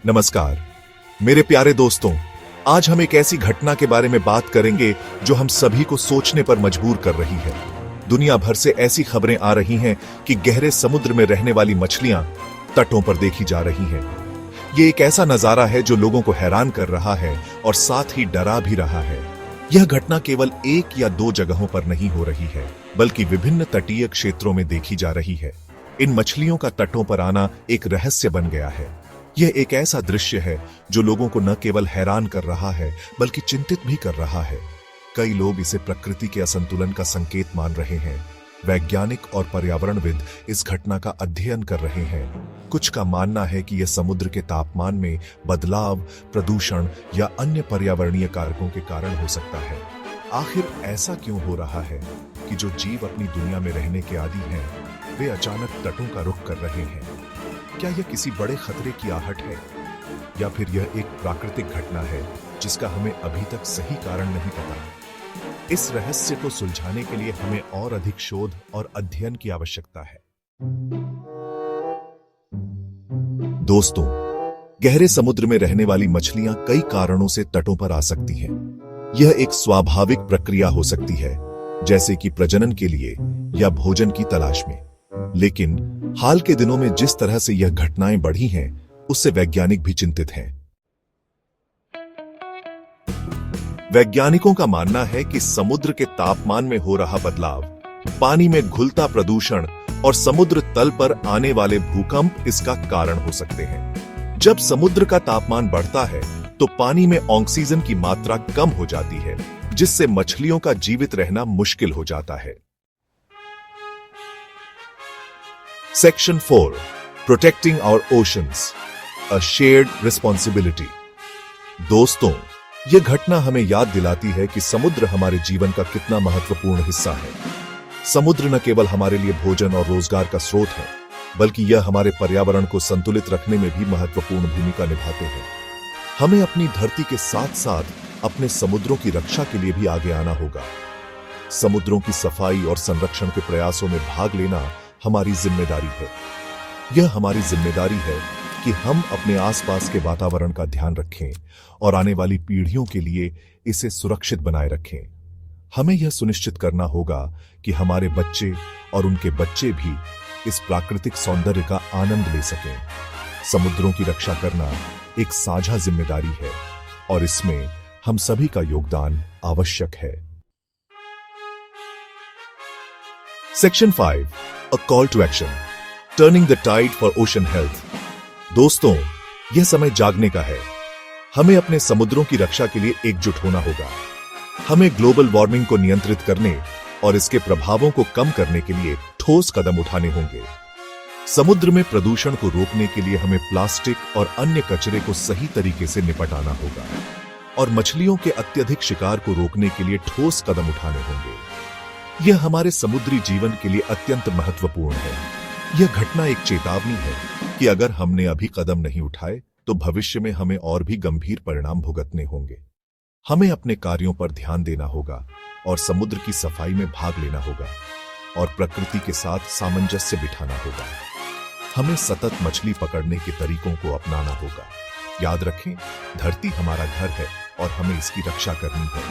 नमस्कार मेरे प्यारे दोस्तों, आज हम एक ऐसी घटना के बारे में बात करेंगे जो हम सभी को सोचने पर मजबूर कर रही है। दुनिया भर से ऐसी खबरें आ रही हैं कि गहरे समुद्र में रहने वाली मछलियां तटों पर देखी जा रही हैं। ये एक ऐसा नजारा है जो लोगों को हैरान कर रहा है और साथ ही डरा भी रहा है। यह घटना केवल एक या दो जगहों पर नहीं हो रही है, बल्कि विभिन्न तटीय क्षेत्रों में देखी जा रही है। इन मछलियों का तटों पर आना एक रहस्य बन गया है। यह एक ऐसा दृश्य है जो लोगों को न केवल हैरान कर रहा है, बल्कि चिंतित भी कर रहा है। कई लोग इसे प्रकृति के असंतुलन का संकेत मान रहे हैं। वैज्ञानिक और पर्यावरणविद इस घटना का अध्ययन कर रहे हैं। कुछ का मानना है कि यह समुद्र के तापमान में बदलाव, प्रदूषण या अन्य पर्यावरणीय कारकों के कारण हो सकता है। आखिर ऐसा क्यों हो रहा है कि जो जीव अपनी दुनिया में रहने के आदी हैं, वे अचानक तटों का रुख कर रहे हैं? क्या यह किसी बड़े खतरे की आहट है, या फिर यह एक प्राकृतिक घटना है जिसका हमें अभी तक सही कारण नहीं पता? इस रहस्य को सुलझाने के लिए हमें और अधिक शोध और अध्ययन की आवश्यकता है। दोस्तों, गहरे समुद्र में रहने वाली मछलियां कई कारणों से तटों पर आ सकती हैं। यह एक स्वाभाविक प्रक्रिया हो सकती है, जैसे कि प्रजनन के लिए या भोजन की तलाश में। लेकिन हाल के दिनों में जिस तरह से यह घटनाएं बढ़ी हैं, उससे वैज्ञानिक भी चिंतित हैं। वैज्ञानिकों का मानना है कि समुद्र के तापमान में हो रहा बदलाव, पानी में घुलता प्रदूषण और समुद्र तल पर आने वाले भूकंप इसका कारण हो सकते हैं। जब समुद्र का तापमान बढ़ता है तो पानी में ऑक्सीजन की मात्रा कम हो जाती है, जिससे मछलियों का जीवित रहना मुश्किल हो जाता है। Section 4, protecting our oceans, a shared responsibility. दोस्तों, यह घटना हमें याद दिलाती है कि समुद्र हमारे जीवन का कितना महत्वपूर्ण हिस्सा है। समुद्र न केवल हमारे लिए भोजन और रोजगार का स्रोत है, बल्कि यह हमारे पर्यावरण को संतुलित रखने में भी महत्वपूर्ण भूमिका निभाते हैं। हमें अपनी धरती के साथ साथ अपने समुद्रों की रक्षा के लिए भी आगे आना होगा। समुद्रों की सफाई और संरक्षण के प्रयासों में भाग लेना हमारी जिम्मेदारी है। यह हमारी जिम्मेदारी है कि हम अपने आसपास के वातावरण का ध्यान रखें और आने वाली पीढ़ियों के लिए इसे सुरक्षित बनाए रखें। हमें यह सुनिश्चित करना होगा कि हमारे बच्चे और उनके बच्चे भी इस प्राकृतिक सौंदर्य का आनंद ले सकें। समुद्रों की रक्षा करना एक साझा जिम्मेदारी है और इसमें हम सभी का योगदान आवश्यक है। Section 5, a call to action, turning the tide for ocean health. दोस्तों, यह समय जागने का है। हमें अपने समुद्रों की रक्षा के लिए एकजुट होना होगा। हमें ग्लोबल वार्मिंग को नियंत्रित करने और इसके प्रभावों को कम करने के लिए ठोस कदम उठाने होंगे। समुद्र में प्रदूषण को रोकने के लिए हमें प्लास्टिक और अन्य कचरे को सही तरीके से निपटाना होगा और मछलियों के अत्यधिक शिकार को रोकने के लिए ठोस कदम उठाने होंगे। यह हमारे समुद्री जीवन के लिए अत्यंत महत्वपूर्ण है। यह घटना एक चेतावनी है कि अगर हमने अभी कदम नहीं उठाए तो भविष्य में हमें और भी गंभीर परिणाम भुगतने होंगे। हमें अपने कार्यों पर ध्यान देना होगा और समुद्र की सफाई में भाग लेना होगा और प्रकृति के साथ सामंजस्य बिठाना होगा। हमें सतत मछली पकड़ने के तरीकों को अपनाना होगा। याद रखें, धरती हमारा घर है और हमें इसकी रक्षा करनी है।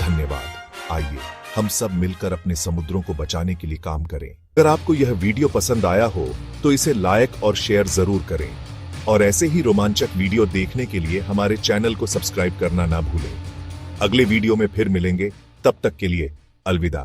धन्यवाद। आइए हम सब मिलकर अपने समुद्रों को बचाने के लिए काम करें। अगर आपको यह वीडियो पसंद आया हो तो इसे लाइक और शेयर जरूर करें और ऐसे ही रोमांचक वीडियो देखने के लिए हमारे चैनल को सब्सक्राइब करना ना भूलें। अगले वीडियो में फिर मिलेंगे, तब तक के लिए अलविदा।